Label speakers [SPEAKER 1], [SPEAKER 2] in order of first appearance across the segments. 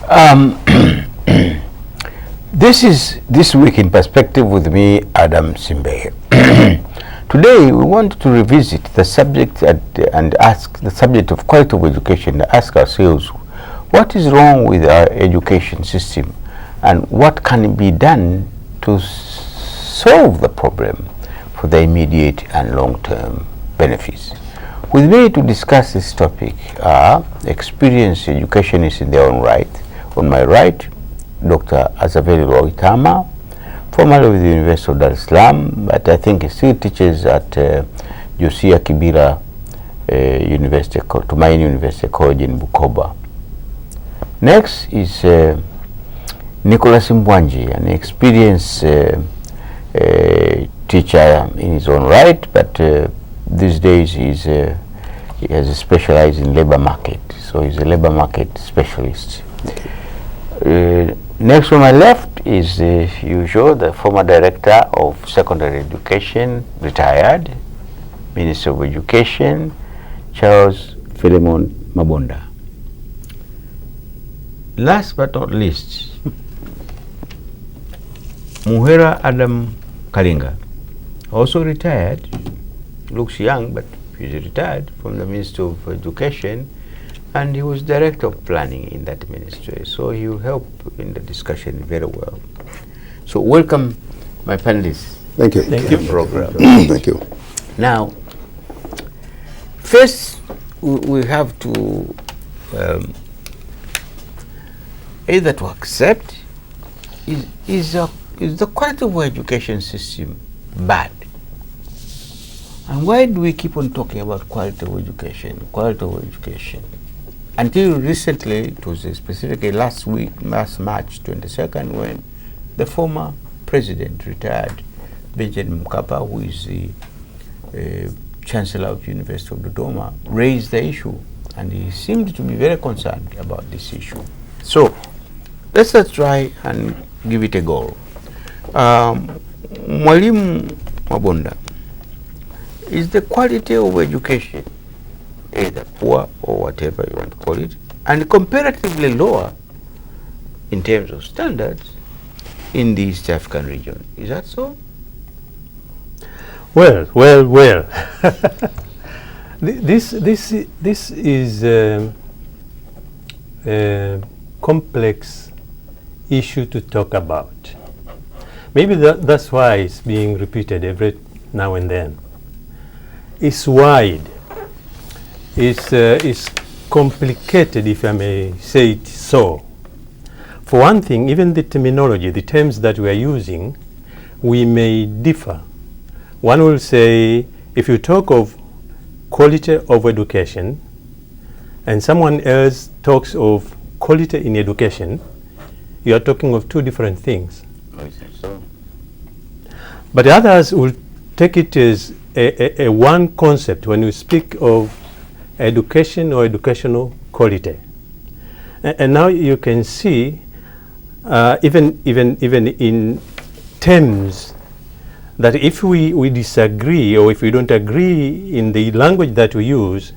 [SPEAKER 1] Um, this is This Week in Perspective with me, Adam Simbe. Today we want to revisit the subject and ask the subject of quality of education. Ask ourselves, what is wrong with our education system, and what can be done to solve the problem for the immediate and long-term benefits. With me to discuss this topic are experienced educationists in their own right. On my right, Dr. Azaveli Loitama, formerly with the University of Dar es Salaam, but I think he still teaches at Josia Kibira University, Tumaini University College in Bukoba. Next is Nicholas Mbwanji, an experienced teacher in his own right, but these days he has specialized in labor market, so he's a labor market specialist. Next on my left is usual, the former director of secondary education, retired, Minister of Education, Charles Philemon Mabonda. Last but not least, Muhera Adam Kalinga, also retired, looks young, but he's retired from the Ministry of Education, and he was Director of Planning in that ministry, so he will help in the discussion very well. So welcome, my panelists.
[SPEAKER 2] Thank you.
[SPEAKER 1] Thank you. Program.
[SPEAKER 2] Thank you.
[SPEAKER 1] Now, first we have to either to accept is the quality of our education system bad? And why do we keep on talking about quality of education, quality of education? Until recently, it was specifically last March 22nd, when the former president, retired Benjamin Mkapa, who is the Chancellor of the University of Dodoma, raised the issue, and he seemed to be very concerned about this issue. So let's try and give it a go. Mwalimu Mabonda, is the quality of education either poor or whatever you want to call it, and comparatively lower in terms of standards in the East African region? Is that so?
[SPEAKER 3] Well. This is a complex issue to talk about. Maybe that's why it's being repeated every now and then. It's wide. It's complicated, if I may say it so. For one thing, even the terminology, the terms that we are using, we may differ. One will say, if you talk of quality of education, and someone else talks of quality in education, you are talking of two different things.
[SPEAKER 1] So.
[SPEAKER 3] But others will take it as a one concept when you speak of education or educational quality. And now you can see, even in terms, that if we disagree or if we don't agree in the language that we use,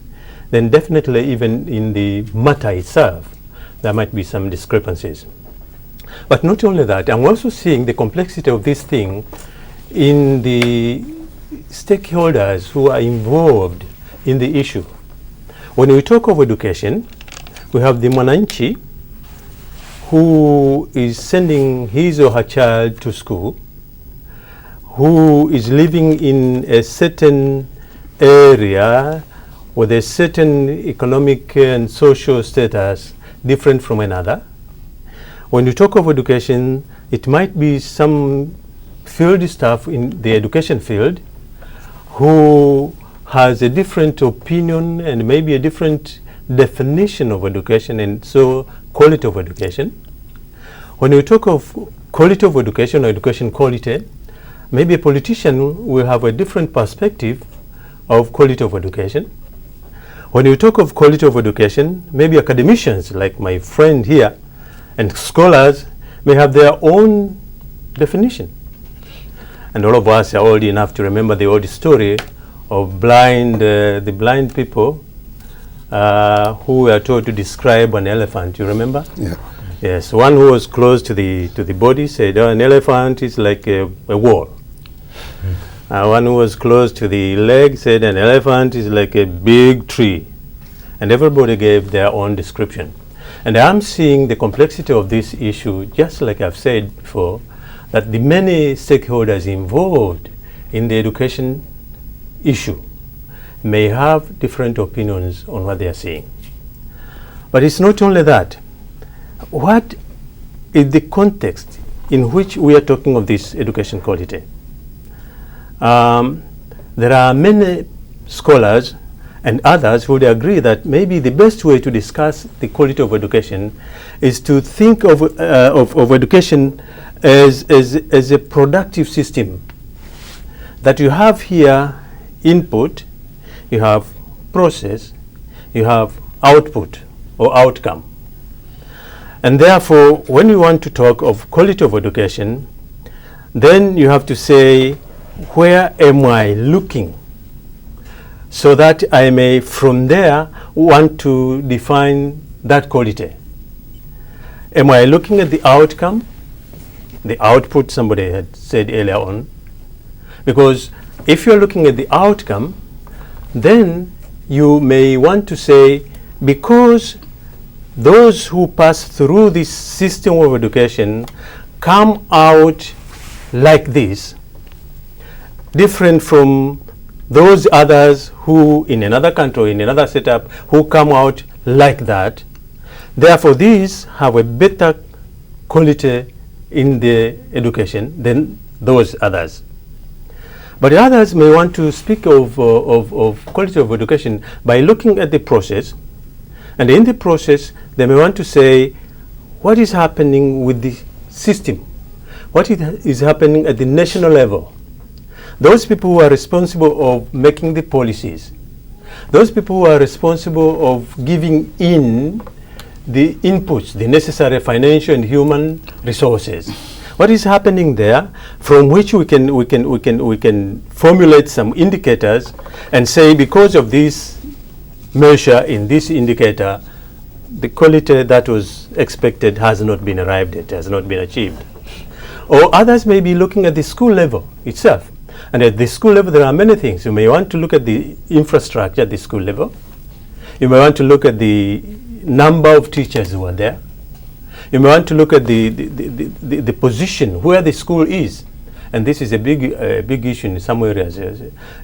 [SPEAKER 3] then definitely even in the matter itself, there might be some discrepancies. But not only that, I'm also seeing the complexity of this thing in the stakeholders who are involved in the issue. When we talk of education, we have the Mwananchi who is sending his or her child to school, who is living in a certain area with a certain economic and social status different from another. When you talk of education, it might be some field staff in the education field who has a different opinion and maybe a different definition of education, and so quality of education. When we talk of quality of education or education quality, maybe a politician will have a different perspective of quality of education. When you talk of quality of education, maybe academicians like my friend here and scholars may have their own definition. And all of us are old enough to remember the old story of the blind people who were told to describe an elephant. You remember?
[SPEAKER 2] Yeah.
[SPEAKER 3] Yes, one who was close to the body said, "Oh, an elephant is like a wall." One who was close to the leg said, "An elephant is like a big tree." And everybody gave their own description. And I'm seeing the complexity of this issue, just like I've said before, that the many stakeholders involved in the education issue may have different opinions on what they are seeing. But it's not only that. What is the context in which we are talking of this education quality? There are many scholars and others who would agree that maybe the best way to discuss the quality of education is to think of education as a productive system. That you have here input, you have process, you have output or outcome. And therefore, when we want to talk of quality of education, then you have to say, where am I looking? So that I may, from there, want to define that quality. Am I looking at the outcome? The output, somebody had said earlier on. Because if you're looking at the outcome, then you may want to say, because those who pass through this system of education come out like this, different from those others who in another country, in another setup, who come out like that. Therefore, these have a better quality in the education than those others. But the others may want to speak of quality of education by looking at the process. And in the process, they may want to say, what is happening with the system? What is happening at the national level? Those people who are responsible of making the policies, those people who are responsible of giving in the inputs, the necessary financial and human resources. What is happening there, from which we can formulate some indicators and say, because of this measure in this indicator, the quality that was expected has not been arrived at, has not been achieved. Or others may be looking at the school level itself. And at the school level, there are many things. You may want to look at the infrastructure at the school level. You may want to look at the number of teachers who are there. You may want to look at the position where the school is. And this is a big issue in some areas.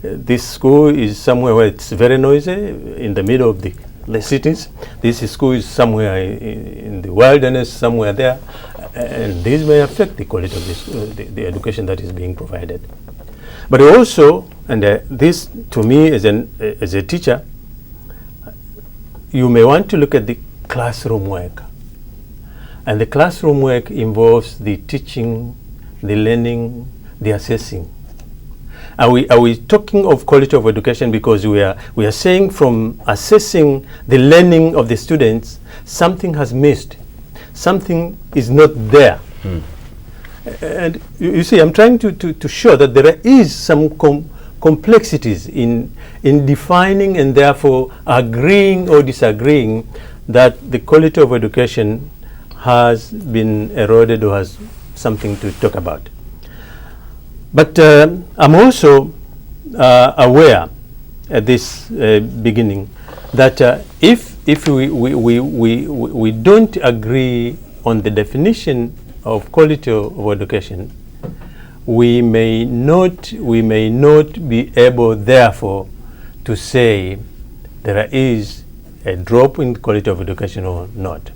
[SPEAKER 3] This school is somewhere where it's very noisy, in the middle of the cities. This school is somewhere in the wilderness, somewhere there. And this may affect the quality of the education that is being provided. But also, and this to me as a teacher, you may want to look at the classroom work. And the classroom work involves the teaching, the learning, the assessing. Are we talking of quality of education because we are saying from assessing the learning of the students, something has missed, something is not there. And you see, I'm trying to show that there is some complexities in defining and therefore agreeing or disagreeing that the quality of education has been eroded or has something to talk about. But I'm also aware at this beginning that if we don't agree on the definition of quality of education, we may not be able, therefore, to say there is a drop in quality of education or not.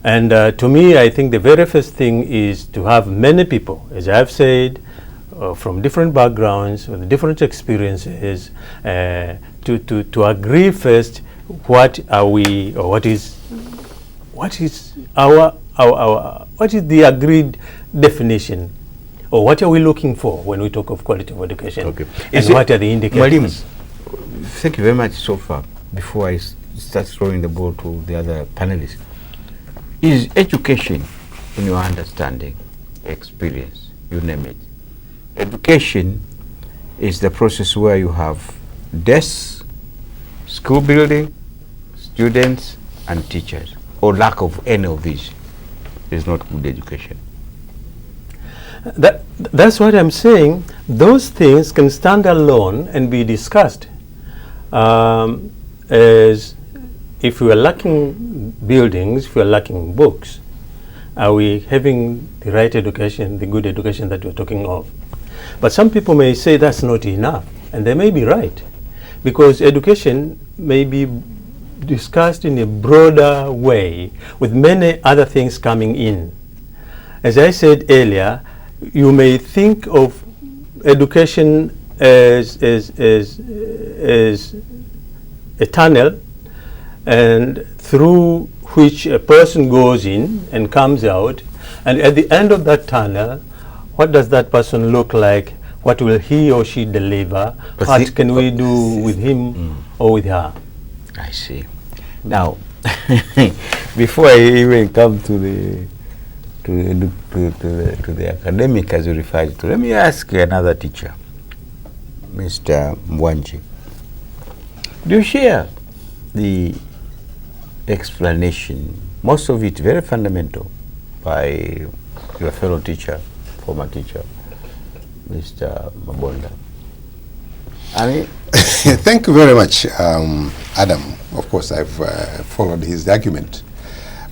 [SPEAKER 3] And to me, I think the very first thing is to have many people, as I've said, from different backgrounds, with different experiences, to agree first what are we, or what is the agreed definition, or what are we looking for when we talk of quality of education?
[SPEAKER 1] Okay.
[SPEAKER 3] And what are the indicators?
[SPEAKER 1] Mwalimu, thank you very much so far. Before I start throwing the ball to the other panelists, is education, in your understanding, experience, you name it, education is the process where you have desks, school building, students, and teachers, or lack of any of these? is not good education.
[SPEAKER 3] That's what I'm saying. Those things can stand alone and be discussed. As if we are lacking buildings, if we are lacking books, are we having the right education, the good education that we're talking of? But some people may say that's not enough, and they may be right, because education may be discussed in a broader way with many other things coming in. As I said earlier, you may think of education as a tunnel, and through which a person goes in and comes out, and at the end of that tunnel, what does that person look like? What will he or she deliver? What can we do with him or with her?
[SPEAKER 1] I see. Now, before I even come to the academic as you referred to, let me ask another teacher, Mr. Mwanji. Do you share the explanation, most of it very fundamental, by your fellow teacher, former teacher, Mr. Mabonda? I mean,
[SPEAKER 2] thank you very much, Adam. Of course, I've followed his argument.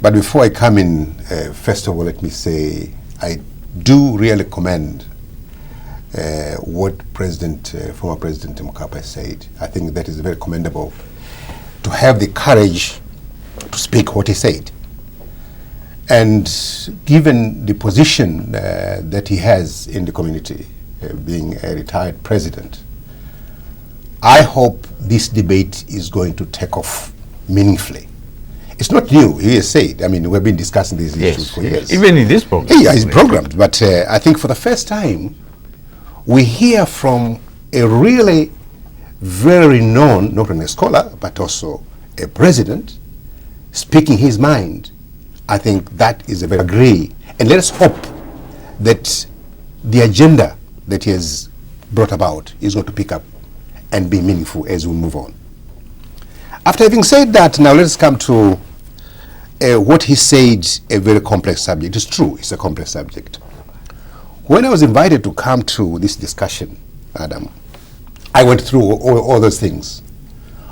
[SPEAKER 2] But before I come in, first of all, let me say I do really commend what former President Mkapa said. I think that is very commendable, to have the courage to speak what he said. And given the position that he has in the community, being a retired president, I hope this debate is going to take off meaningfully. It's not new, he has said. I mean, we've been discussing these issues for years.
[SPEAKER 1] Even in this program.
[SPEAKER 2] Yeah, it's programmed. But I think for the first time, we hear from a really very renowned, not only a scholar, but also a president, speaking his mind. I think that is a very agree. And let us hope that the agenda that he has brought about is going to pick up and be meaningful as we move on. After having said that, now let us come to what he said, a very complex subject. It's true, it's a complex subject. When I was invited to come to this discussion, Adam, I went through all those things.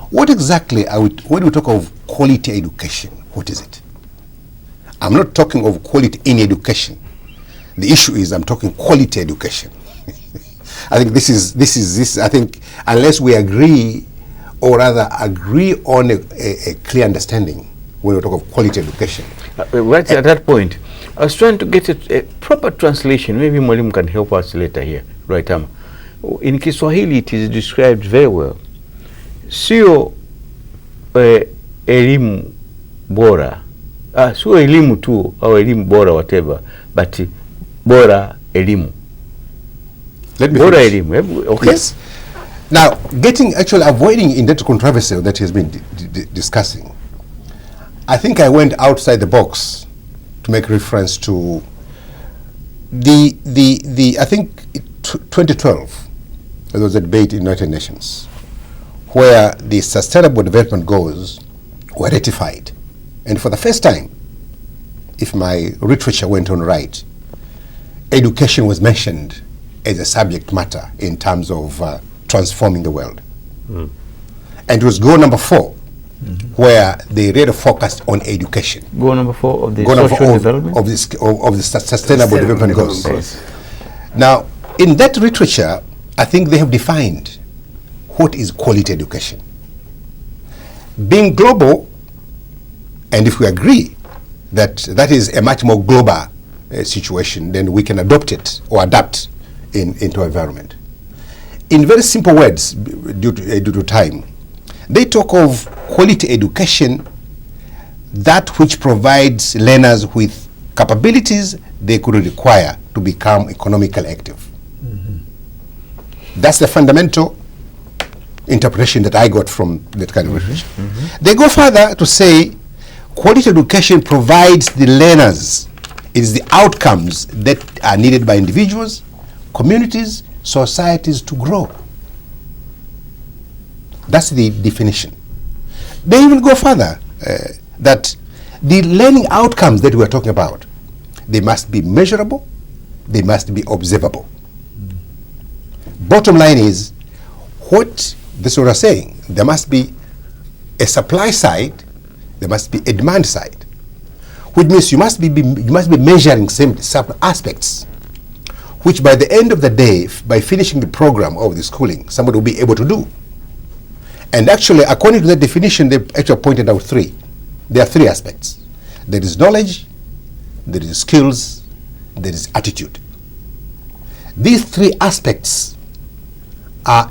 [SPEAKER 2] What exactly when we talk of quality education, what is it? I'm not talking of quality in education. The issue is I'm talking quality education. I think this is I think unless we agree, or rather agree on a clear understanding when we talk of quality education.
[SPEAKER 1] Right at that point, I was trying to get a proper translation. Maybe Mwalimu can help us later here. Right, in Kiswahili it is described very well. Sio elimu bora, sio elimu tu au elimu bora whatever, but bora elimu.
[SPEAKER 2] Let me
[SPEAKER 1] bora
[SPEAKER 2] finish.
[SPEAKER 1] Elimu. Okay.
[SPEAKER 2] Yes. Now, avoiding in that controversy that he has been discussing, I think I went outside the box to make reference to I think 2012, there was a debate in United Nations where the Sustainable Development Goals were ratified. And for the first time, if my literature went on right, education was mentioned as a subject matter in terms of transforming the world. And it was goal number 4, where they really focused on education.
[SPEAKER 1] Goal number 4 of the social development?
[SPEAKER 2] Of the Sustainable Development Goals. Yes. Now, in that literature, I think they have defined what is quality education. Being global, and if we agree that that is a much more global situation, then we can adopt it or adapt into our environment. In very simple words, due to time, they talk of quality education, that which provides learners with capabilities they could require to become economically active. That's the fundamental interpretation that I got from that kind of literature. They go further to say quality education provides the learners, it is the outcomes that are needed by individuals, communities, societies to grow. That's the definition. They even go further, that the learning outcomes that we are talking about they must be measurable, they must be observable. Bottom line is, this is what I'm saying, there must be a supply side, there must be a demand side, which means you must be measuring some aspects, which by the end of the day, by finishing the program of the schooling, somebody will be able to do. And actually, according to the definition, they actually pointed out three. There are three aspects. There is knowledge, there is skills, there is attitude. These three aspects are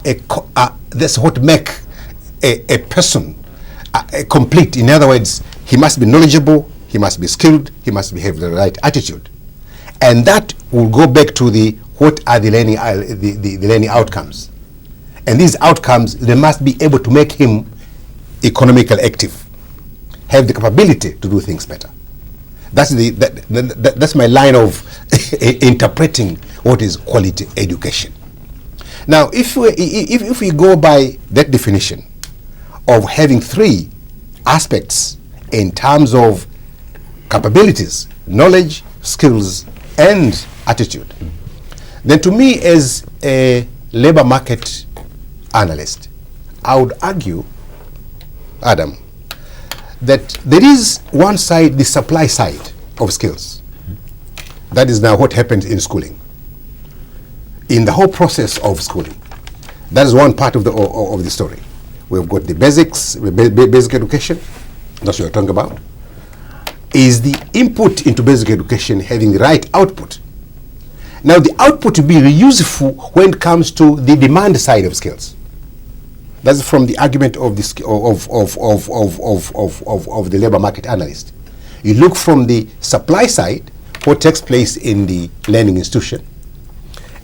[SPEAKER 2] that's what make a person complete. In other words, he must be knowledgeable, he must be skilled, he must have the right attitude. And that will go back to what are the learning outcomes. And these outcomes, they must be able to make him economically active, have the capability to do things better. That's my line of interpreting what is quality education. Now, if we go by that definition of having three aspects in terms of capabilities, knowledge, skills, and attitude, then to me, as a labor market analyst, I would argue, Adam, that there is one side, the supply side of skills. That is now what happens in schooling, in the whole process of schooling. That is one part of the story. We've got the basics, basic education, that's what we're talking about. Is the input into basic education having the right output? Now, the output will be useful when it comes to the demand side of skills. That's from the argument of the labor market analyst. You look from the supply side, what takes place in the learning institution,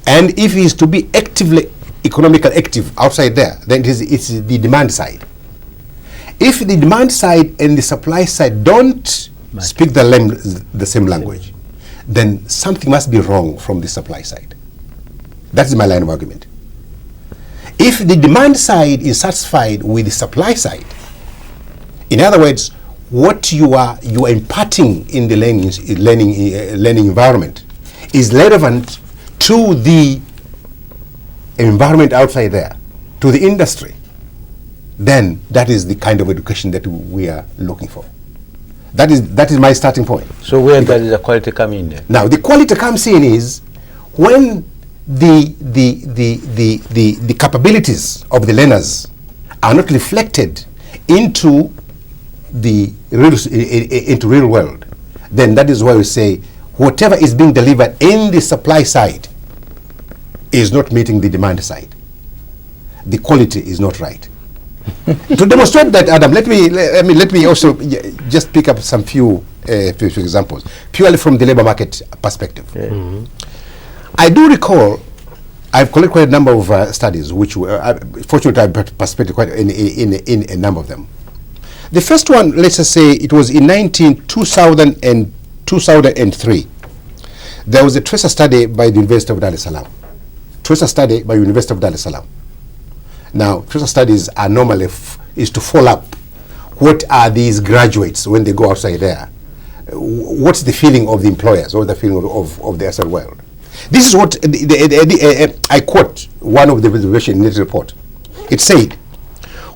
[SPEAKER 2] and if he is to be economically active outside there, then it's the demand side. If the demand side and the supply side don't speak the same language, then something must be wrong from the supply side. That is my line of argument. If the demand side is satisfied with the supply side, in other words, what you are imparting in the learning environment is relevant to the environment outside there, to the industry, then that is the kind of education that we are looking for. That is my starting point.
[SPEAKER 1] So where does the quality come in then?
[SPEAKER 2] Now, the quality comes in is when the capabilities of the learners are not reflected into the real world, then that is why we say whatever is being delivered in the supply side is not meeting the demand side. The quality is not right. To demonstrate that, Adam, let me also just pick up some few examples, purely from the labor market perspective.
[SPEAKER 1] Yeah. Mm-hmm.
[SPEAKER 2] I do recall, I've collected quite a number of studies, which were, fortunately I participated quite in a number of them. The first one, let's just say it was in 2003. There was a tracer study by the University of Dar es Salaam. Now, tracer studies are normally is to follow up what are these graduates when they go outside there. What's the feeling of the employers or the feeling of the outside world? This is what I quote one of the observations in this report. It said,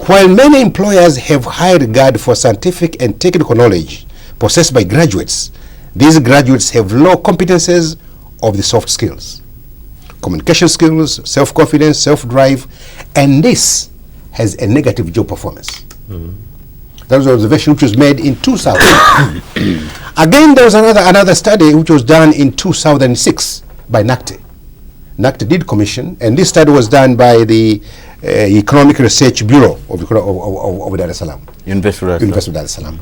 [SPEAKER 2] while many employers have high regard for scientific and technical knowledge possessed by graduates, these graduates have low competences of the soft skills, communication skills, self-confidence, self-drive, and this has a negative job performance. Mm-hmm. That was an observation which was made in 2000. Again, there was another study which was done in 2006 by NACTE. NACTE did commission, and this study was done by the Economic Research Bureau of Dar es Salaam.
[SPEAKER 1] University of
[SPEAKER 2] Dar es Salaam.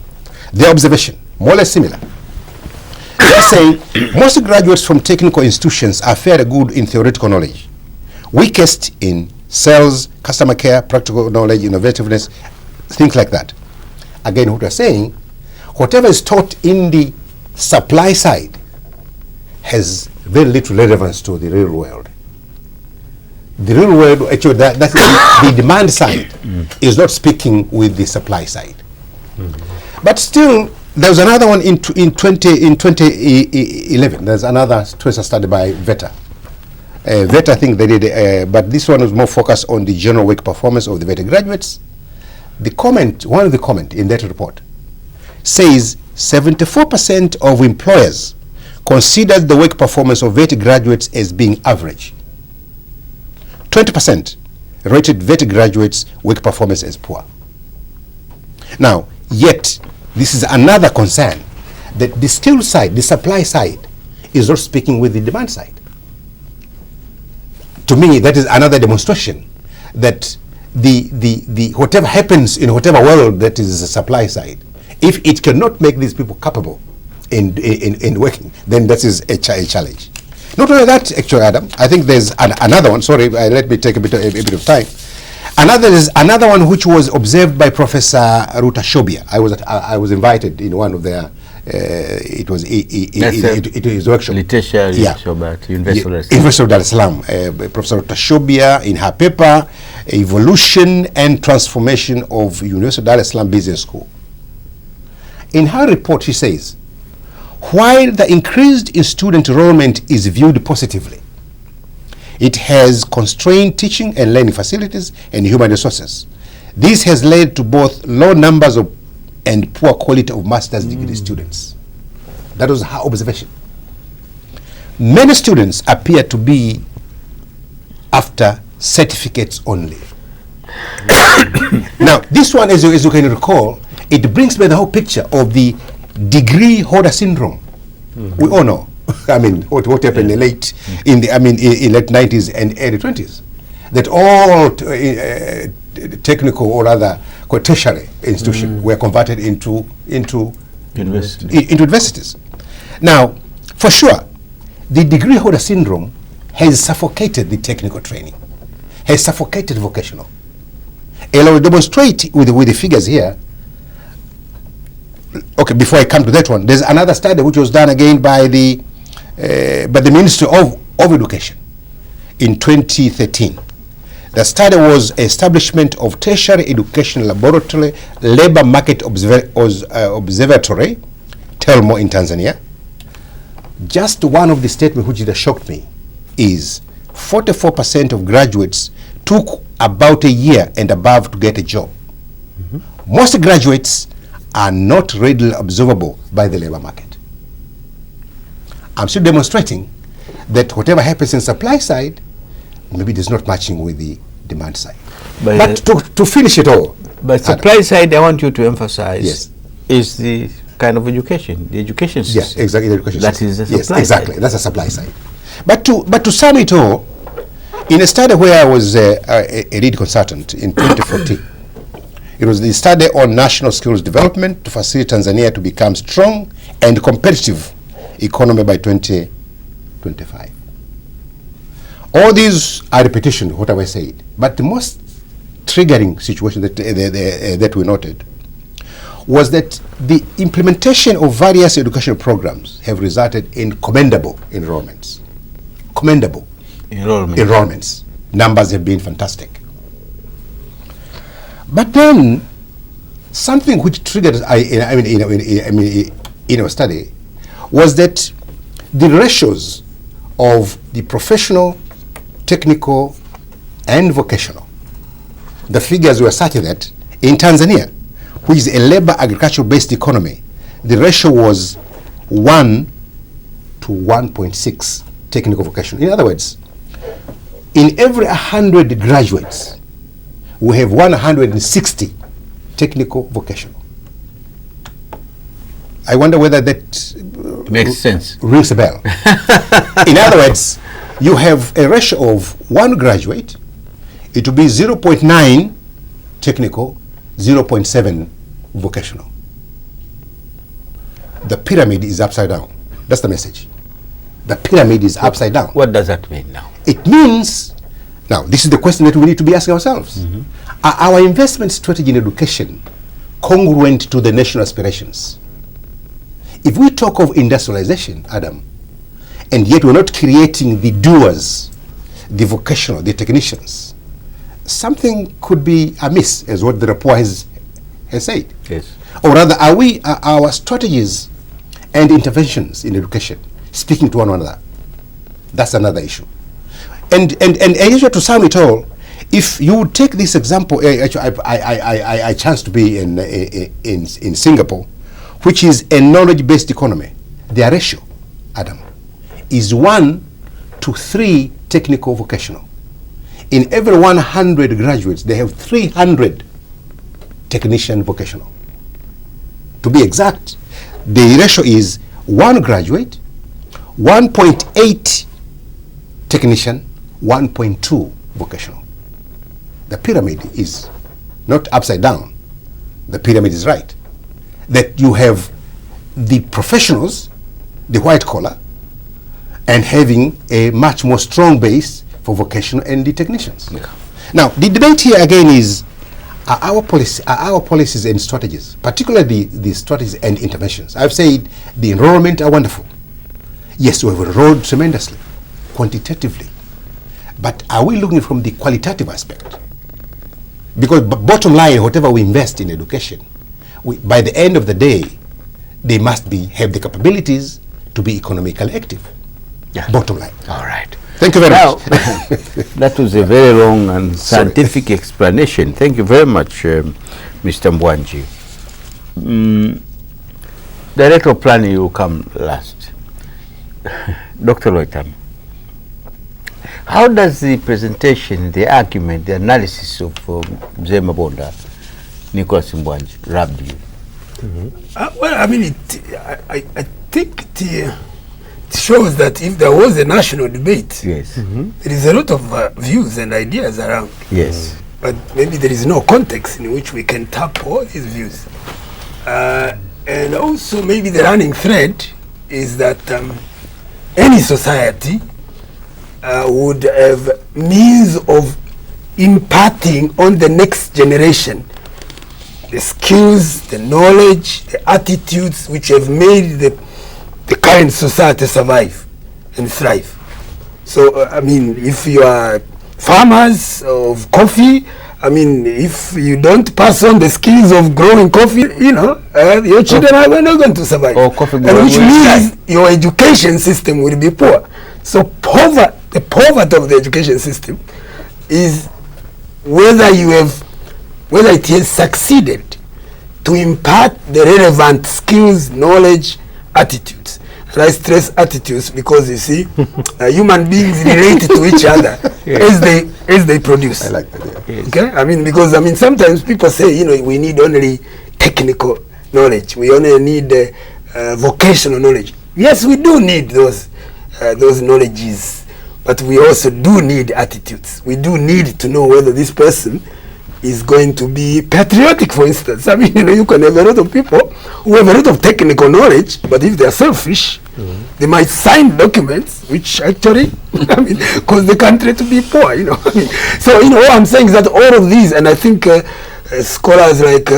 [SPEAKER 2] Their observation, more or less similar. They're saying most graduates from technical institutions are fairly good in theoretical knowledge, weakest in sales, customer care, practical knowledge, innovativeness, things like that. Again, what we're saying, whatever is taught in the supply side has very little relevance to the real world. The real world, actually, that's the demand side is not speaking with the supply side. Mm-hmm. But still, There was another one in 2011. There's another tracer study by VETA. VETA, I think they did, but this one was more focused on the general work performance of the VETA graduates. One of the comment in that report says 74% of employers considered the work performance of VETA graduates as being average. 20% rated VETA graduates' work performance as poor. Now, yet, this is another concern that the skill side, the supply side, is not speaking with the demand side. To me, that is another demonstration that the whatever happens in whatever world that is the supply side, if it cannot make these people capable in working, then that is a challenge. Not only that, actually, Adam, I think there's another one. Sorry, let me take a bit of time. Another one which was observed by Professor Ruta Shobia. I was invited in one of their. It was workshop.
[SPEAKER 1] Literature, Shobia,
[SPEAKER 2] University of Dar es Salaam. Professor Ruta Shobia, in her paper, Evolution and Transformation of University of Dar es Salaam Business School. In her report, she says, while the increase in student enrollment is viewed positively, it has constrained teaching and learning facilities and human resources. This has led to both low numbers of and poor quality of master's degree students. That was her observation. Many students appear to be after certificates only. Now, this one, as you can recall, it brings me the whole picture of the degree holder syndrome. We all know. I mean, what happened in late 90s and early 20s, that all technical or other tertiary institutions were converted into universities. Now, for sure, the degree holder syndrome has suffocated the technical training, has suffocated vocational. And I will demonstrate with the figures here. Okay, before I come to that one, there's another study which was done again by the Ministry of Education in 2013. The study was establishment of tertiary education laboratory labor market observatory, Telmo in Tanzania. Just one of the statements which shocked me is 44% of graduates took about a year and above to get a job. Most graduates are not readily observable by the labor market. I'm still demonstrating that whatever happens in supply side, maybe it is not matching with the demand side. But to finish it all.
[SPEAKER 1] But supply side, I want you to emphasize, is the kind of education, the education system.
[SPEAKER 2] Yes, exactly, the education
[SPEAKER 1] that
[SPEAKER 2] system.
[SPEAKER 1] Is the supply
[SPEAKER 2] exactly,
[SPEAKER 1] side.
[SPEAKER 2] That's the supply side. But to sum it all, in a study where I was a lead consultant in 2014, it was the study on national skills development to facilitate Tanzania to become strong and competitive economy by 2025. All these are repetition of what I said, but the most triggering situation that we noted was that the implementation of various educational programs have resulted in commendable enrollments. Commendable enrollments. Numbers have been fantastic. But then, something which triggered in our study was that the ratios of the professional, technical, and vocational, the figures were such that in Tanzania, which is a labor agricultural-based economy, the ratio was 1 to 1.6 technical vocational. In other words, in every 100 graduates, we have 160 technical vocational. I wonder whether that
[SPEAKER 1] makes sense.
[SPEAKER 2] Rings a bell. In other words, you have a ratio of 1 graduate, it will be 0.9 technical, 0.7 vocational. The pyramid is upside down. That's the message. The pyramid is upside down.
[SPEAKER 1] What does that mean now?
[SPEAKER 2] It means, now this is the question that we need to be asking ourselves. Are our investment strategy in education congruent to the national aspirations? If we talk of industrialization, Adam, and yet we're not creating the doers, the vocational, the technicians, something could be amiss, as what the report has said.
[SPEAKER 1] Yes.
[SPEAKER 2] Or rather, are our strategies and interventions in education speaking to one another? That's another issue. And actually, to sum it all, if you would take this example, I chanced to be in Singapore, which is a knowledge-based economy. Their ratio, Adam, is 1 to 3 technical vocational. In every 100 graduates, they have 300 technician vocational. To be exact, the ratio is 1 graduate, 1.8 technician, 1.2 vocational. The pyramid is not upside down. The pyramid is right. That you have the professionals, the white collar, and having a much more strong base for vocational and the technicians. Yeah. Now, the debate here again is, are our policies and strategies, particularly the strategies and interventions. I've said the enrollment are wonderful. Yes, we have enrolled tremendously, quantitatively. But are we looking from the qualitative aspect? Because bottom line, whatever we invest in education, by the end of the day, they must have the capabilities to be economically active. Yeah. Bottom line.
[SPEAKER 1] All right.
[SPEAKER 2] Thank you very much.
[SPEAKER 1] That was a very long and scientific explanation. Thank you very much, Mr. Mbwanji. Director of Planning, you come last. Dr. Loitam, how does the presentation, the argument, the analysis of Mzee Mabonda, Nicholas Mbwanji, rub you?
[SPEAKER 4] Well, I mean, I think it shows that if there was a national debate,
[SPEAKER 1] yes,
[SPEAKER 4] there is a lot of views and ideas around.
[SPEAKER 1] Yes.
[SPEAKER 4] But maybe there is no context in which we can tap all these views. And also maybe the running thread is that any society would have means of imparting on the next generation the skills, the knowledge, the attitudes which have made the current society survive and thrive. So, I mean, if you are farmers of coffee, I mean, if you don't pass on the skills of growing coffee, you know, your children are not going to survive.
[SPEAKER 1] Or coffee
[SPEAKER 4] and which means your education system will be poor. So the poverty of the education system is whether it has succeeded to impart the relevant skills, knowledge, attitudes. And I stress attitudes because you see, human beings relate to each other as they produce.
[SPEAKER 2] I like that. Yeah.
[SPEAKER 4] Okay, I mean, because sometimes people say, you know, we need only technical knowledge. We only need vocational knowledge. Yes, we do need those knowledges, but we also do need attitudes. We do need to know whether this person is going to be patriotic, for instance. I mean, you know, you can have a lot of people who have a lot of technical knowledge, but if they are selfish, they might sign documents which actually, I mean, cause the country to be poor, you know. I mean, so, you know, what I'm saying is that all of these, and I think scholars like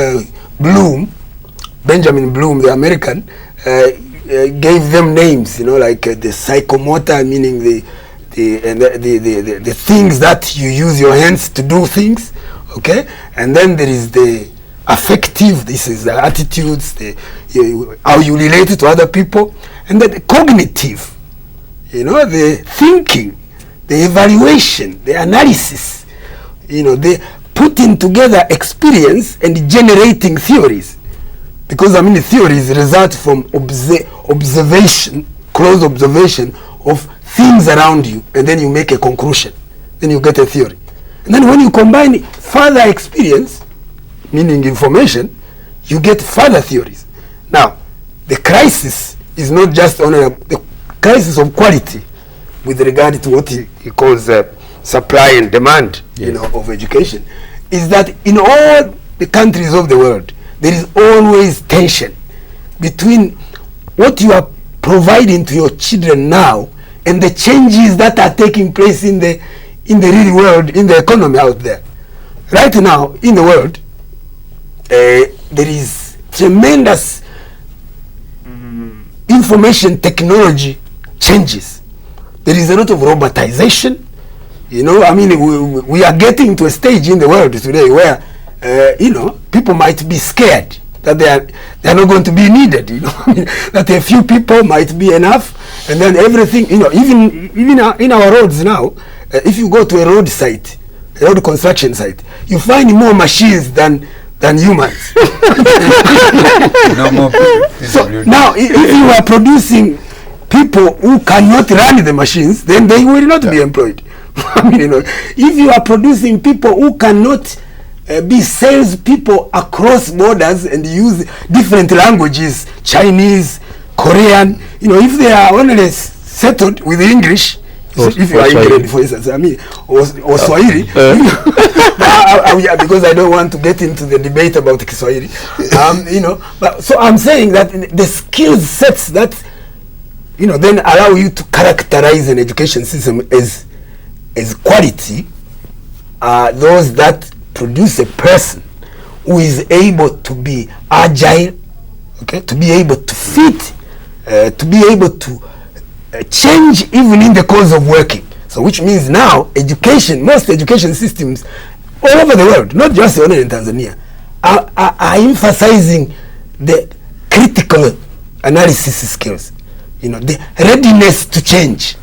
[SPEAKER 4] Benjamin Bloom, the American, gave them names, you know, like the psychomotor, meaning the things that you use your hands to do things. Okay, and then there is the affective. This is the attitudes, how you relate to other people, and then the cognitive. You know, the thinking, the evaluation, the analysis. You know, the putting together experience and generating theories, because I mean the theories result from observation, close observation of things around you, and then you make a conclusion. Then you get a theory. And then when you combine further experience, meaning information, you get further theories. Now, the crisis is not just only the crisis of quality with regard to what he calls supply and demand, yes, you know, of education, is that in all the countries of the world, there is always tension between what you are providing to your children now and the changes that are taking place in the real world, in the economy out there. Right now, in the world, there is tremendous information technology changes. There is a lot of robotization. You know, I mean, we are getting to a stage in the world today where, you know, people might be scared that they are not going to be needed. You know, I mean, that a few people might be enough, and then everything. You know, even in our roads now, if you go to a road site, a road construction site, you find more machines than humans.
[SPEAKER 5] No more people.
[SPEAKER 4] So now, if you are producing people who cannot run the machines, then they will not be employed. I mean, you know, if you are producing people who cannot be salespeople across borders and use different languages, Chinese, Korean, you know, if they are only settled with English, if you are Indian, for instance, I mean, or Swahili, because I don't want to get into the debate about Kiswahili, you know, but so I'm saying that the skill sets that, you know, then allow you to characterize an education system as quality are those that produce a person who is able to be agile, okay, to be able to fit, to be able to change even in the course of working. So which means now most education systems all over the world, not just only in Tanzania, are emphasizing the critical analysis skills, you know, the readiness to change,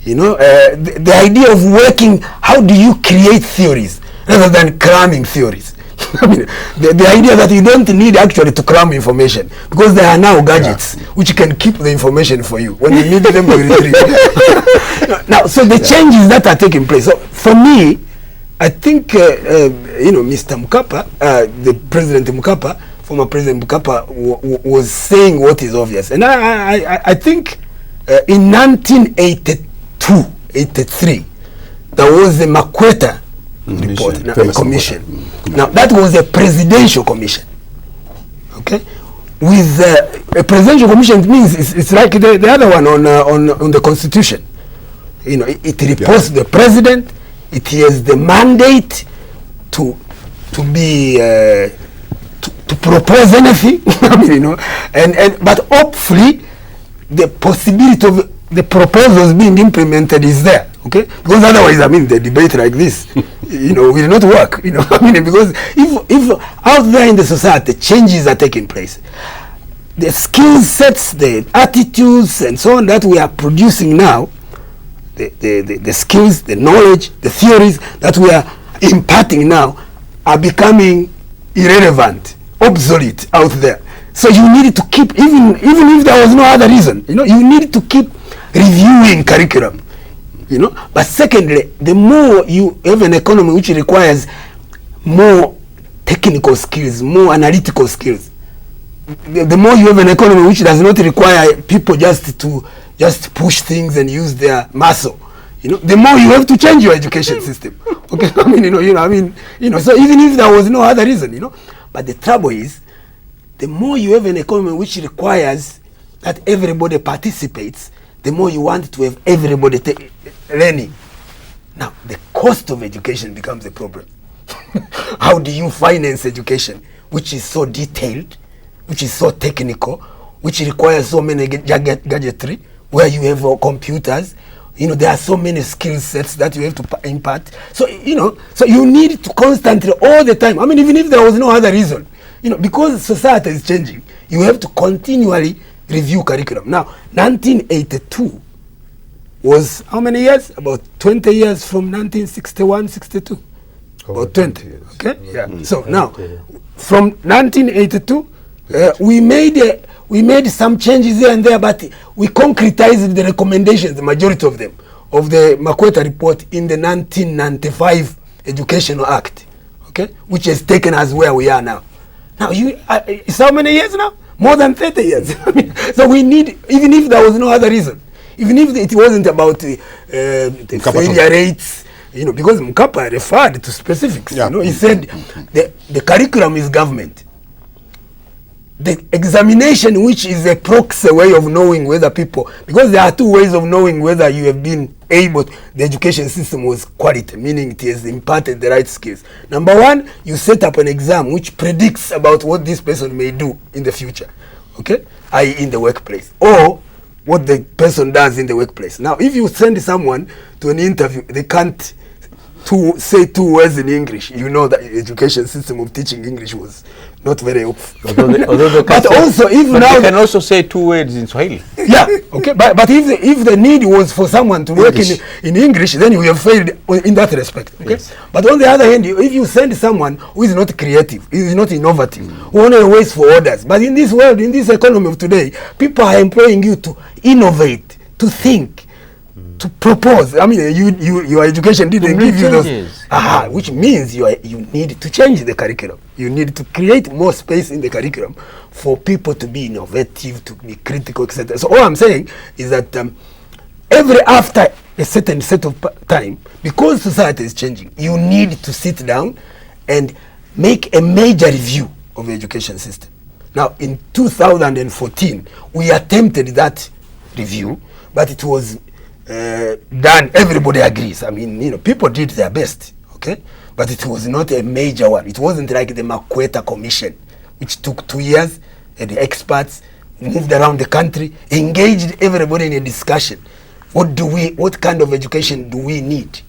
[SPEAKER 4] you know, the idea of working, how do you create theories rather than cramming theories. I mean, the idea that you don't need actually to cram information, because there are now gadgets which can keep the information for you when you need them to retrieve. Now, so the changes that are taking place. So for me, I think you know, Mr. Mkapa, the President Mkapa, former President Mkapa, was saying what is obvious, and I think in 1982, 83, there was the Makweta report, a commission. Now that was a presidential commission. Okay, with a presidential commission, it means it's like the other one on the Constitution. You know, it reports to the president. It has the mandate to be to propose anything. I mean, you know, but hopefully the possibility of the proposals being implemented is there. Okay, because otherwise, I mean, the debate like this, you know, will not work. You know, I mean, because if out there in the society changes are taking place, the skill sets, the attitudes, and so on that we are producing now, the skills, the knowledge, the theories that we are imparting now are becoming irrelevant, obsolete out there. So you need to keep, even if there was no other reason, you know, you need to keep reviewing curriculum. You know, but secondly, the more you have an economy which requires more technical skills, more analytical skills, the more you have an economy which does not require people just push things and use their muscle, you know, the more you have to change your education system. Okay, I mean, you know, so even if there was no other reason, you know, but the trouble is, the more you have an economy which requires that everybody participates, the more you want to have everybody learning. Now, the cost of education becomes a problem. How do you finance education, which is so detailed, which is so technical, which requires so many gadgetry, where you have computers, you know, there are so many skill sets that you have to impart. So, you know, so you need to constantly, all the time, I mean, even if there was no other reason, you know, because society is changing, you have to continually review curriculum. Now, 1982 was how many years? About 20 years from 1961, 62. About 20 years. Okay? Yeah. So now, from 1982, we made some changes here and there, but we concretized the recommendations, the majority of them, of the Makweta report in the 1995 Educational Act, okay, which has taken us where we are now. Now, it's how many years now? More than 30 years. So we need, even if there was no other reason, even if it wasn't about the failure rates, you know, because Mkapa referred to specifics. Yeah. You know, he said the curriculum is government. The examination, which is a proxy way of knowing whether people, because there are two ways of knowing whether you have been able, the education system was quality, meaning it has imparted the right skills. Number one, you set up an exam which predicts about what this person may do in the future, okay, i.e. in the workplace, or what the person does in the workplace. Now, if you send someone to an interview, they can't say two words in English, you know that education system of teaching English was not very helpful. But also, if
[SPEAKER 1] But
[SPEAKER 4] now
[SPEAKER 1] they can also say two words in Swahili.
[SPEAKER 4] yeah, okay, but if the need was for someone to work in English, then you have failed in that respect, okay?
[SPEAKER 1] Yes.
[SPEAKER 4] But on the other hand, if you send someone who is not creative, who is not innovative, who only waits for orders, but in this world, in this economy of today, people are employing you to innovate, to think, to propose. I mean, your education didn't give you those,
[SPEAKER 1] changes.
[SPEAKER 4] which means you need to change the curriculum. You need to create more space in the curriculum for people to be innovative, to be critical, etc. So all I'm saying is that after a certain set of time, because society is changing, you need to sit down and make a major review of the education system. Now, in 2014, we attempted that review, but it was done, everybody agrees. I mean, people did their best, okay? But it was not a major one. It wasn't like the Makweta Commission, which took 2 years, and the experts moved around the country, engaged everybody in a discussion. What kind of education do we need?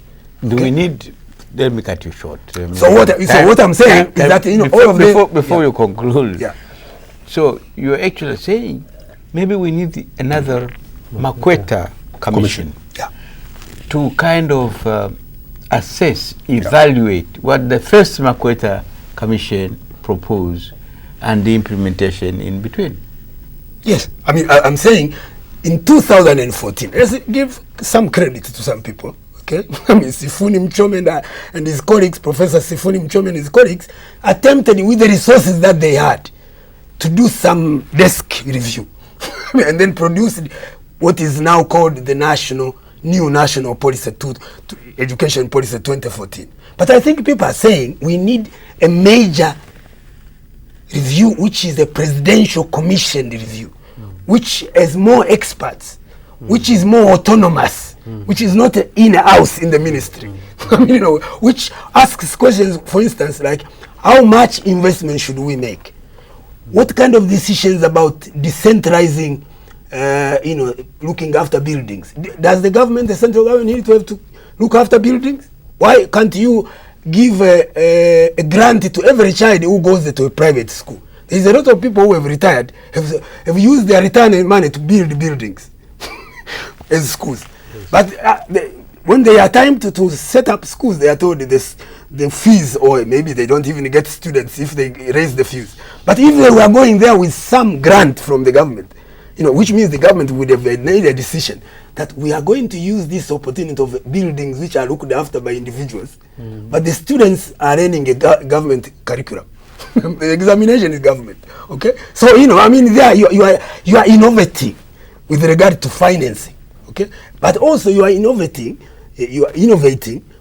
[SPEAKER 1] Do we need? Let me cut you short.
[SPEAKER 4] So what I'm saying is that
[SPEAKER 1] before you conclude.
[SPEAKER 4] Yeah.
[SPEAKER 1] So you're actually saying maybe we need another Makweta Commission.
[SPEAKER 4] Yeah.
[SPEAKER 1] To kind of assess, evaluate what the first Makweta Commission proposed and the implementation in between.
[SPEAKER 4] Yes, I mean, I'm saying in 2014, let's give some credit to some people, okay? I mean, Sifuni Mchome and his colleagues, Professor Sifuni Mchome and his colleagues, attempted with the resources that they had to do some desk review and then produced what is now called the new national policy to education policy 2014. But I think people are saying we need a major review, which is a presidential commission review, which has more experts, which is more autonomous, which is not in-house in the ministry. I mean, which asks questions, for instance, like how much investment should we make? What kind of decisions about decentralizing, looking after buildings? Does the government, the central government, need to have to look after buildings? Why can't you give a grant to every child who goes to a private school? There's a lot of people who have retired, have used their retirement money to build buildings as schools. Yes. But when they are time to set up schools, they are told the fees, or maybe they don't even get students if they raise the fees. But if they were going there with some grant from the government, which means the government would have made a decision that we are going to use this opportunity of buildings which are looked after by individuals, but the students are learning a government curriculum. The examination is government, okay? So, I mean, there you are innovating with regard to financing, okay? But also you are innovating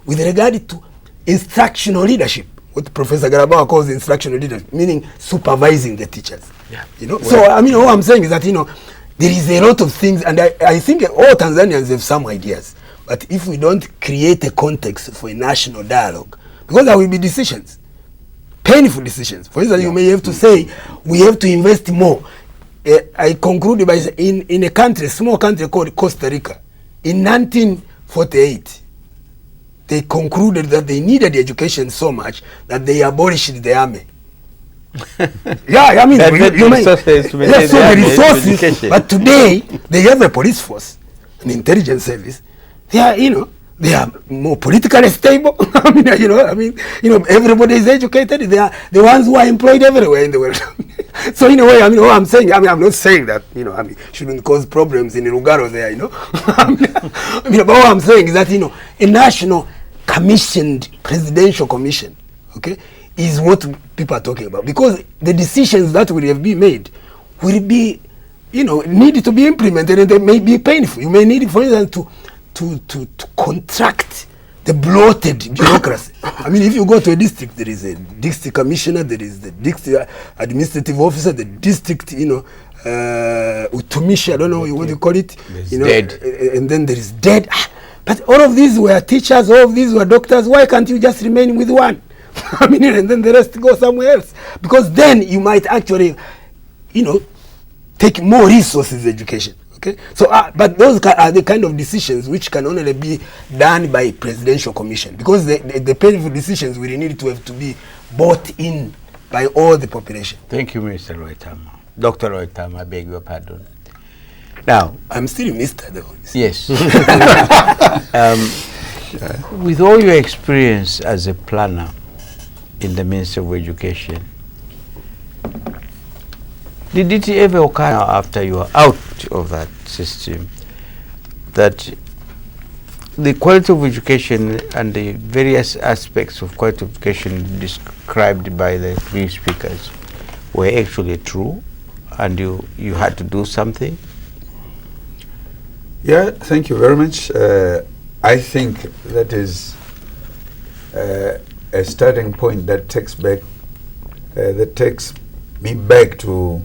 [SPEAKER 4] with regard to instructional leadership, what Professor Garabawa calls instructional leadership, meaning supervising the teachers. Yeah. So I mean, all I'm saying is that there is a lot of things, and I think all Tanzanians have some ideas, but if we don't create a context for a national dialogue, because there will be decisions, painful decisions. For instance, you may have to say we have to invest more. I concluded by saying in a small country called Costa Rica, in 1948. They concluded that they needed education so much that they abolished the army. Yeah, I mean, the resources, but today they have a police force, an intelligence service. They are, they are more politically stable. Everybody is educated. They are the ones who are employed everywhere in the world. So in a way, all I'm saying, I'm not saying that, shouldn't cause problems in Lugaro there, but all I'm saying is that, a national commissioned presidential commission, okay, is what people are talking about, because the decisions that will have been made will be, need to be implemented, and they may be painful. You may need, for instance, to contract the bloated bureaucracy. I mean, if you go to a district, there is a district commissioner, there is the district administrative officer, the district, utumishi, I don't know what you call it,
[SPEAKER 1] dead.
[SPEAKER 4] And then there is dead. But all of these were teachers, all of these were doctors. Why can't you just remain with one? I mean, and then the rest go somewhere else? Because then you might actually, take more resources in education. Okay, so but those are the kind of decisions which can only be done by presidential commission, because the painful decisions will need to have to be bought in by all the population.
[SPEAKER 1] Thank you, Mr. Loitama. Dr. Loitama, I beg your pardon. Now,
[SPEAKER 4] I'm still Mr. though.
[SPEAKER 1] yes. With all your experience as a planner in the Ministry of Education, did it ever occur after you are out of that system that the quality of education and the various aspects of quality of education described by the three speakers were actually true and you had to do something?
[SPEAKER 5] Yeah, thank you very much. I think that is a starting point that takes me back to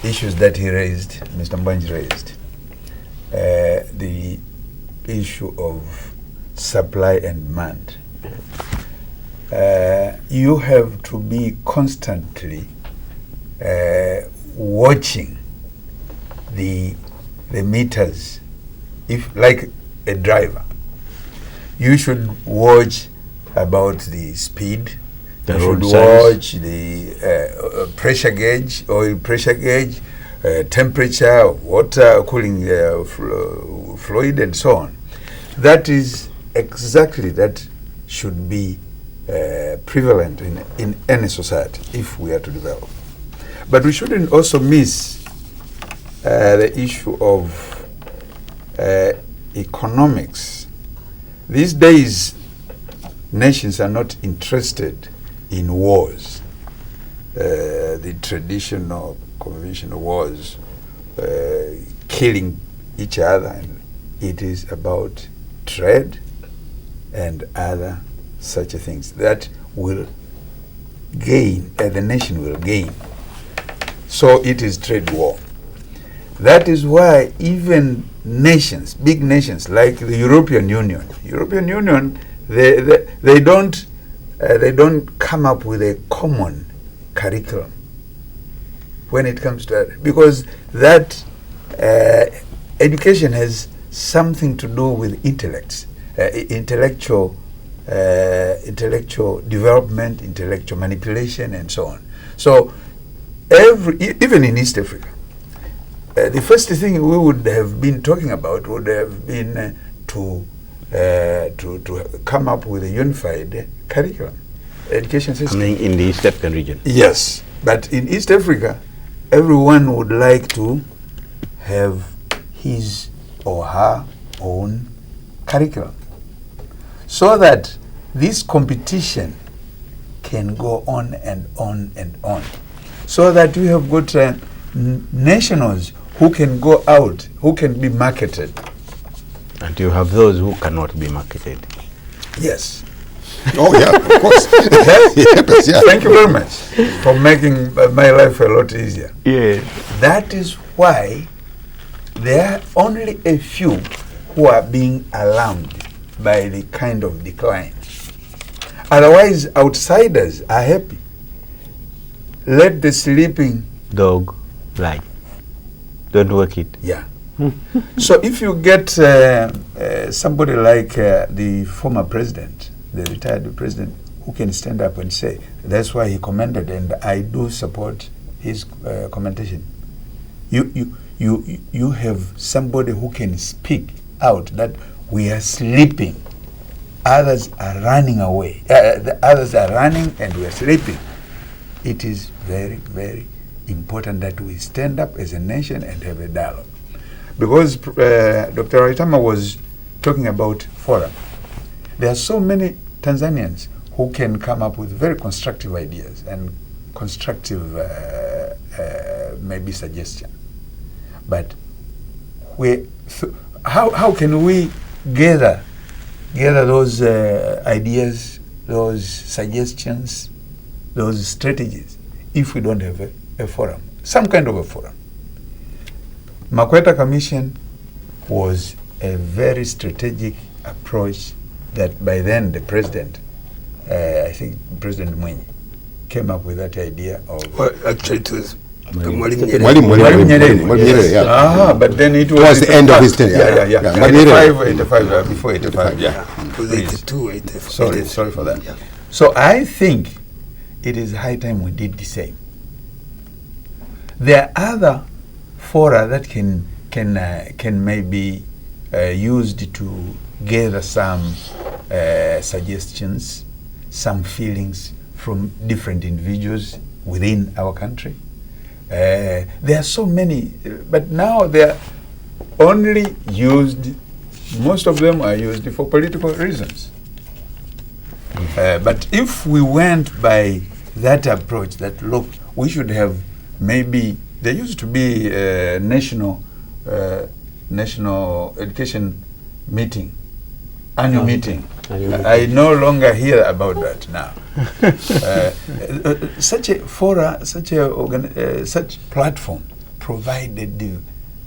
[SPEAKER 5] issues that he raised, Mr. Mbanji raised. The issue of supply and demand. You have to be constantly watching the meters. If, like a driver, you should watch about the speed.
[SPEAKER 1] The
[SPEAKER 5] You should
[SPEAKER 1] road size.
[SPEAKER 5] watch the pressure gauge, oil pressure gauge, temperature, water, cooling fluid, and so on. That is exactly that should be prevalent in any society if we are to develop. But we shouldn't also miss the issue of economics. These days, nations are not interested in wars. The traditional, conventional wars, killing each other. And it is about trade and other such things that will gain, the nation will gain. So it is trade war. That is why even nations, big nations like the European Union, they don't come up with a common curriculum when it comes to that, because that education has something to do with intellects, intellectual development, intellectual manipulation, and so on. So even in East Africa, the first thing we would have been talking about would have been to come up with a unified curriculum, education system.
[SPEAKER 1] I mean, in the East African region.
[SPEAKER 5] Yes, but in East Africa, everyone would like to have his or her own curriculum, so that this competition can go on and on and on, so that we have got nationals who can go out, who can be marketed.
[SPEAKER 1] And you have those who cannot be marketed.
[SPEAKER 5] Yes.
[SPEAKER 2] Oh yeah, of course. Yes, yeah.
[SPEAKER 5] Thank you very much for making my life a lot easier.
[SPEAKER 1] Yes.
[SPEAKER 5] That is why there are only a few who are being alarmed by the kind of decline. Otherwise, outsiders are happy. Let the sleeping
[SPEAKER 1] Dog lie. Don't work it.
[SPEAKER 5] Yeah. So if you get somebody like the former president, the retired president, who can stand up and say, that's why he commended, and I do support his commendation. You have somebody who can speak out that we are sleeping, others are running away, the others are running and we are sleeping. It is very, very important that we stand up as a nation and have a dialogue. Because Dr. Loitama was talking about forum. There are so many Tanzanians who can come up with very constructive ideas and constructive maybe suggestion. But how can we gather those ideas, those suggestions, those strategies, if we don't have a forum, some kind of a forum? Makweta Commission was a very strategic approach that by then the president, I think President Mwinyi, came up with that idea of...
[SPEAKER 4] Well, actually, it was Mwalimu
[SPEAKER 2] Mwalimu
[SPEAKER 4] Nyerere.
[SPEAKER 2] Nyerere, yeah.
[SPEAKER 5] Ah, but then it was
[SPEAKER 2] Towards the end of his tenure.
[SPEAKER 5] Yeah.
[SPEAKER 2] Mwalimu Nyerere.
[SPEAKER 5] 85, before 85, yeah.
[SPEAKER 4] It was 82, 84.
[SPEAKER 5] Sorry for that.
[SPEAKER 4] Yeah.
[SPEAKER 5] So I think it is high time we did the same. There are other fora that can maybe used to gather some suggestions, some feelings from different individuals within our country. There are so many, but now they are only used, most of them are used for political reasons. But if we went by that approach, that look, we should have maybe, there used to be a national education meeting, annual meeting. I no longer hear about that now. Such a fora, such platform provided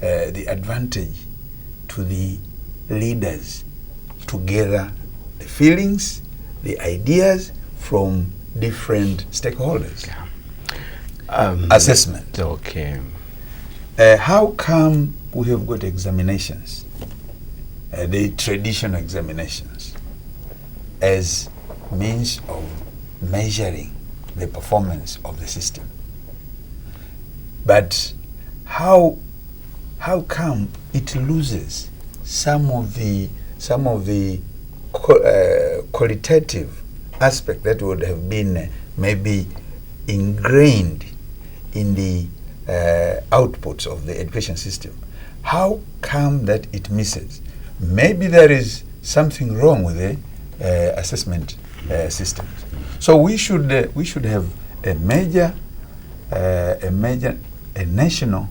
[SPEAKER 5] the advantage to the leaders to gather the feelings, the ideas from different stakeholders. Assessment.
[SPEAKER 1] Okay.
[SPEAKER 5] How come we have got examinations, the traditional examinations, as means of measuring the performance of the system? But how come it loses some of the qualitative aspect that would have been maybe ingrained in the outputs of the education system? How come that it misses? Maybe there is something wrong with the assessment systems. So we should have a national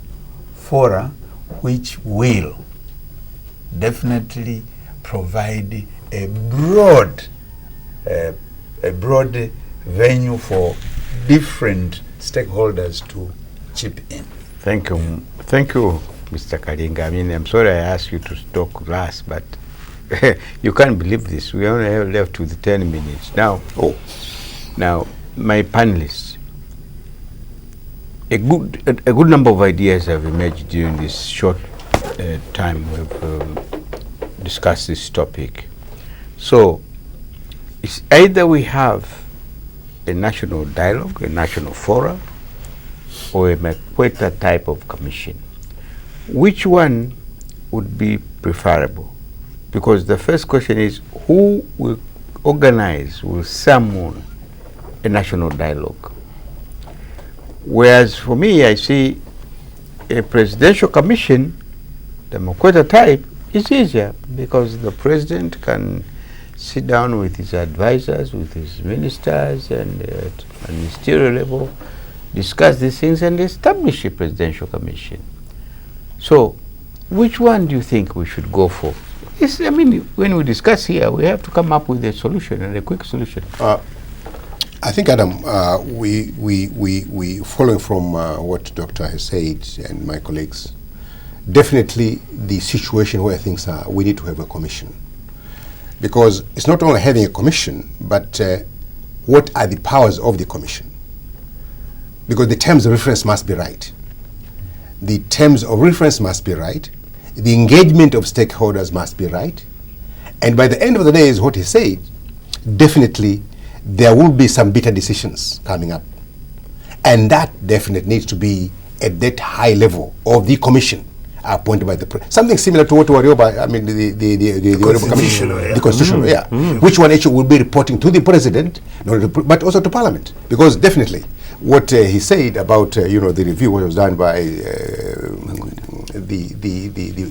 [SPEAKER 5] fora which will definitely provide a broad venue for different stakeholders to chip in.
[SPEAKER 1] Thank you, Mr. Kalinga. I mean, I'm sorry I asked you to talk last, but you can't believe this. We only have left with 10 minutes now. Now, my panelists, a good number of ideas have emerged during this short time we've discussed this topic. So, it's either we have a national dialogue, a national forum, or a Makweta type of commission. Which one would be preferable? Because the first question is, who will organize, will summon a national dialogue? Whereas for me, I see a presidential commission, the Makweta type, is easier because the president can sit down with his advisors, with his ministers, and at ministerial level, discuss these things and establish a presidential commission. So, which one do you think we should go for? I mean, when we discuss here, we have to come up with a solution, and a quick solution.
[SPEAKER 2] I think, Adam, we following from what Doctor has said and my colleagues, definitely the situation where things are, we need to have a commission. Because it's not only having a commission, but what are the powers of the commission? Because the terms of reference must be right. The terms of reference must be right. The engagement of stakeholders must be right. And by the end of the day, is what he said, definitely there will be some bitter decisions coming up. And that definitely needs to be at that high level of the commission appointed by the president. Something similar to what Warioba, I mean, the
[SPEAKER 4] constitutional,
[SPEAKER 2] commission, the constitutional, yeah. Which one actually will be reporting to the president, but also to parliament. Because definitely, what he said about the review what was done by the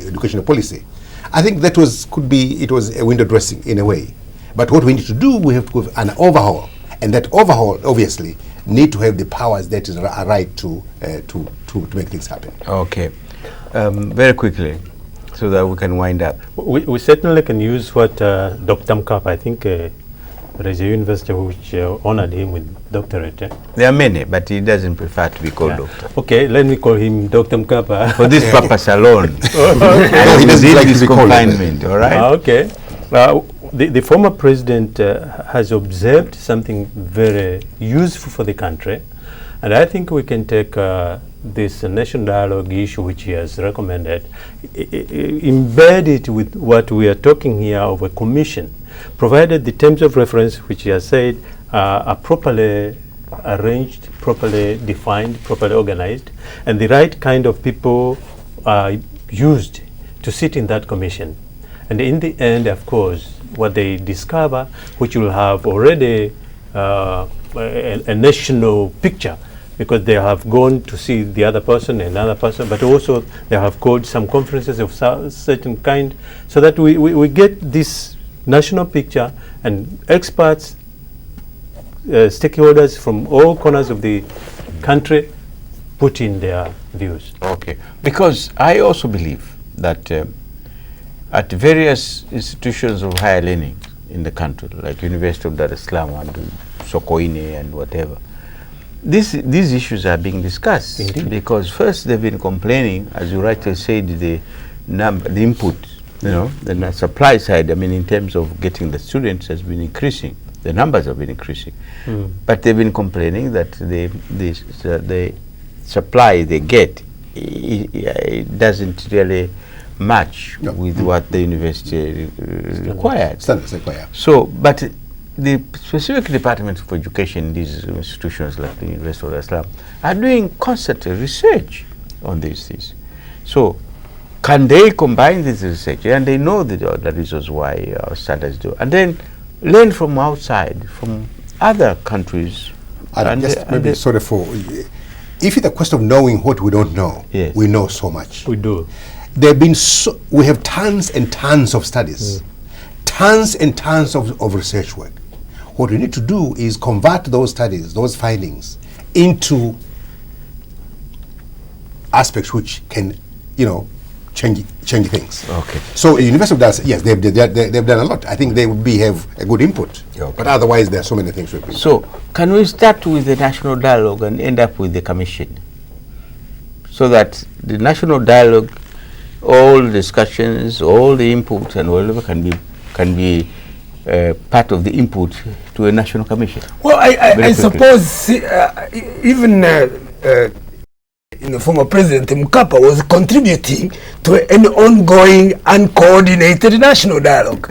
[SPEAKER 2] educational policy, I think that could be a window dressing in a way. But what we need to do, we have to have an overhaul, and that overhaul obviously need to have the powers that are right to make things happen.
[SPEAKER 1] Okay, very quickly, so that we can wind up.
[SPEAKER 3] We certainly can use what Dr. Mkapa, I think there is a university which honored him with doctorate.
[SPEAKER 1] There are many, but he doesn't prefer to be called doctor.
[SPEAKER 3] Okay, let me call him Dr. Mkapa.
[SPEAKER 1] For this purpose alone.
[SPEAKER 2] No, he doesn't like to be called
[SPEAKER 1] confinement, all right?
[SPEAKER 3] Okay. The former president has observed something very useful for the country, and I think we can take this national dialogue issue which he has recommended, embed it with what we are talking here of a commission, provided the terms of reference which he has said are properly arranged, properly defined, properly organized, and the right kind of people are used to sit in that commission. And in the end, of course, what they discover, which will have already a national picture, because they have gone to see the other person, another person, but also they have called some conferences of certain kind, so that we get this national picture, and experts, stakeholders from all corners of the country put in their views.
[SPEAKER 1] Okay, because I also believe that at various institutions of higher learning in the country, like University of Dar es Salaam and Sokoine and whatever, these issues are being discussed.
[SPEAKER 3] Indeed.
[SPEAKER 1] Because first they've been complaining, as you rightly said, the input, the supply side, I mean, in terms of getting the students has been increasing. The numbers have been increasing. But they've been complaining that the supply they get, it doesn't really match with what the university required.
[SPEAKER 2] Standards required.
[SPEAKER 1] So, but the specific departments of education in these institutions like the University of Dar es Salaam are doing constant research on these things. So, can they combine this research, and they know the reasons why our standards do, and then learn from outside, from other countries?
[SPEAKER 2] And just maybe sort of if it's a question of knowing what we don't know,
[SPEAKER 1] Yes.
[SPEAKER 2] we know so much.
[SPEAKER 3] We do.
[SPEAKER 2] We have tons and tons of studies, tons and tons of research work. What we need to do is convert those studies, those findings, into aspects which can, change things.
[SPEAKER 1] Okay.
[SPEAKER 2] So, University of Dar es Salaam, yes, they've done a lot. I think they would have a good input.
[SPEAKER 1] Okay.
[SPEAKER 2] But otherwise, there are so many things we can.
[SPEAKER 1] So, can we start with the national dialogue and end up with the commission? So that the national dialogue, all discussions, all the input and whatever can be part of the input to a national commission.
[SPEAKER 4] Well, I suppose even former President Mkapa was contributing to an ongoing, uncoordinated national dialogue.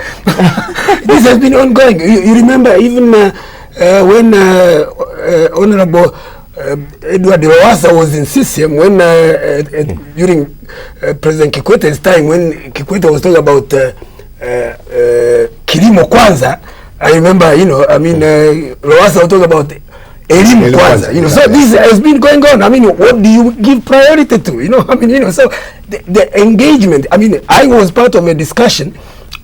[SPEAKER 4] This has been ongoing. You remember even when Honorable Edward Lowassa was in CCM, when during President Kikwete's time, when Kikwete was talking about Kilimo Kwanza, I remember, Lowassa was talking about Elimu Kwanza, so this has been going on. What do you give priority to? So the engagement, I was part of a discussion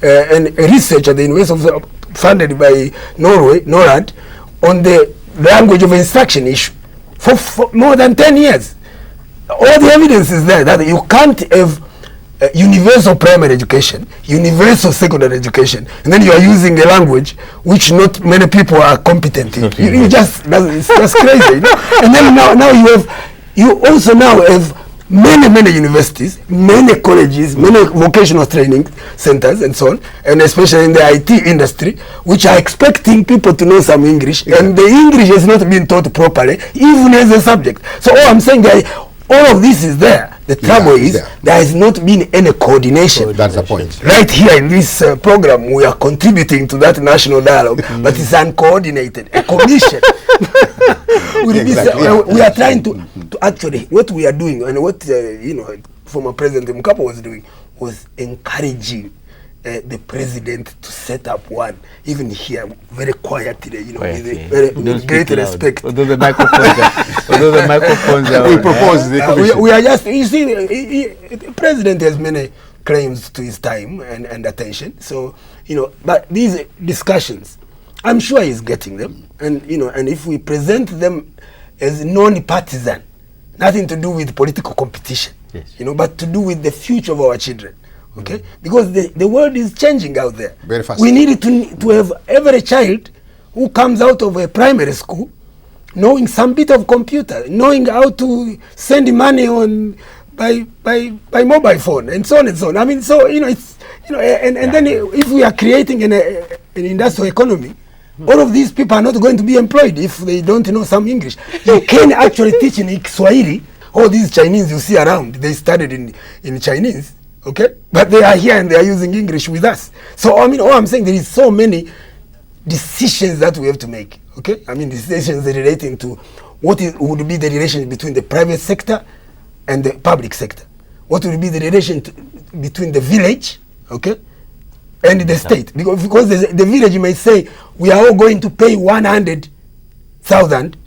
[SPEAKER 4] and a research at the University of, funded by Norway, NORAD, on the language of instruction issue for more than 10 years. All the evidence is there that you can't have universal primary education, universal secondary education, and then you are using a language which not many people are competent in. It's just crazy. And then now you also now have many universities, many colleges, many vocational training centers and so on, and especially in the IT industry, which are expecting people to know some English, and the English has not been taught properly, even as a subject. So all I'm saying is, all of this is there. The trouble is there has not been any coordination.
[SPEAKER 2] That's the point.
[SPEAKER 4] Right here in this program, we are contributing to that national dialogue, but it's uncoordinated. A commission. We are trying to actually, what we are doing, and what former President Mkapa was doing, was encouraging the president to set up one, even here, very quietly, with great respect.
[SPEAKER 1] Although the microphones are
[SPEAKER 2] we propose the commission.
[SPEAKER 4] We are just, you see, the president has many claims to his time and attention. So, but these discussions, I'm sure he's getting them. And, and if we present them as non-partisan, nothing to do with political competition,
[SPEAKER 1] yes,
[SPEAKER 4] but to do with the future of our children. Okay, because the world is changing out there.
[SPEAKER 2] Very fast.
[SPEAKER 4] We need to have every child who comes out of a primary school knowing some bit of computer, knowing how to send money on by mobile phone, and so on and so on. It's and then if we are creating an industrial economy, all of these people are not going to be employed if they don't know some English. You can actually teach in Kiswahili all these Chinese you see around, they studied in Chinese, okay? But they are here and they are using English with us. So, I mean, all I'm saying, there is so many decisions that we have to make, okay? I mean, decisions relating to what would be the relation between the private sector and the public sector. What would be the relation between the village, okay, and the state? Because the village may say, we are all going to pay 100,000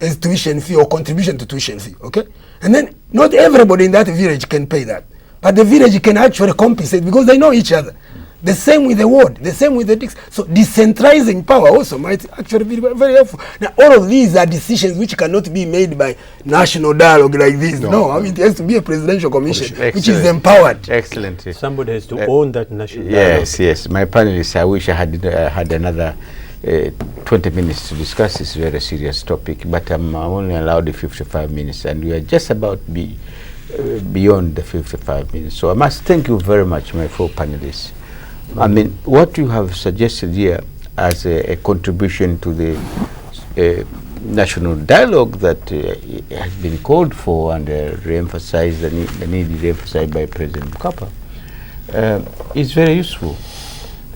[SPEAKER 4] as tuition fee or contribution to tuition fee, okay? And then not everybody in that village can pay that. But the village can actually compensate because they know each other. The same with the ward, the same with the district. So decentralizing power also might actually be very helpful. Now, all of these are decisions which cannot be made by national dialogue like this. No, I mean, it has to be a presidential commission which is empowered.
[SPEAKER 1] Excellent.
[SPEAKER 3] Somebody has to own that national
[SPEAKER 1] Yes,
[SPEAKER 3] dialogue.
[SPEAKER 1] yes. My panelists, I wish I had another 20 minutes to discuss this very serious topic, but I'm only allowed 55 minutes, and we are just about beyond the 55 minutes. So I must thank you very much, my four panelists. I mean, what you have suggested here as a contribution to the national dialogue that has been called for and re-emphasized, the need re-emphasized by President Mkapa, is very useful.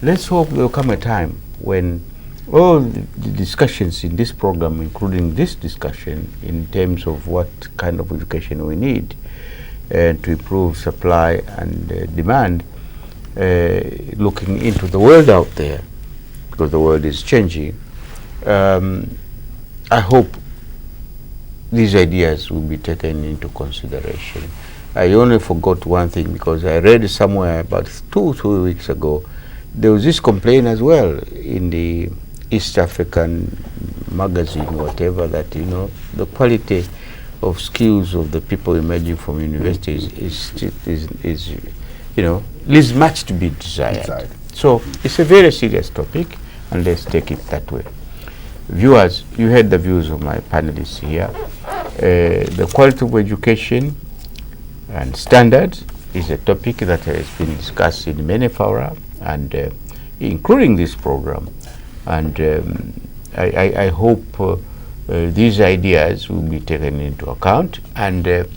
[SPEAKER 1] Let's hope there will come a time when all the discussions in this program, including this discussion in terms of what kind of education we need to improve supply and demand, looking into the world out there, because the world is changing, I hope these ideas will be taken into consideration. I only forgot one thing, because I read somewhere about 2 weeks ago, there was this complaint as well in the East African magazine, whatever, that, you know, the quality of skills of the people emerging from universities is you know, leaves much to be desired. So it's a very serious topic, and let's take it that way. Viewers, you heard the views of my panelists here. The quality of education and standards is a topic that has been discussed in many fora, and including this program. And I hope these ideas will be taken into account, and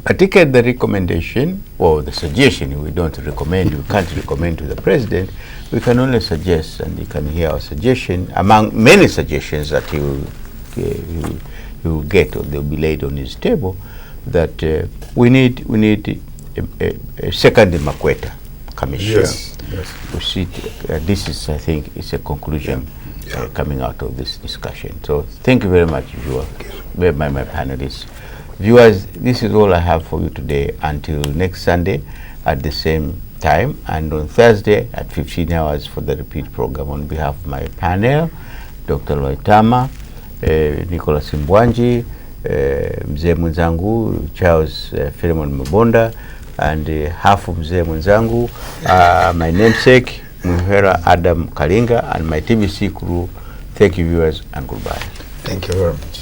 [SPEAKER 1] particularly the recommendation or the suggestion. We don't recommend, we can't recommend to the president. We can only suggest, and he can hear our suggestion among many suggestions that he will get, or they'll be laid on his table, that we need a second Makweta Commission.
[SPEAKER 2] Yes.
[SPEAKER 1] To see, this is, I think, is a conclusion coming out of this discussion. So thank you very much, viewers, my panelists. Viewers, this is all I have for you today. Until next Sunday at the same time, and on Thursday at 15 hours for the repeat program. On behalf of my panel, Dr. Loitama, Nicholas Mbwanji, Mzee Mwenzangu, Charles Philemon Mabonda, and half of Mzee Mwenzangu, my namesake, Muhera Adam Kalinga, and my TBC crew. Thank you, viewers, and goodbye.
[SPEAKER 5] Thank you very much.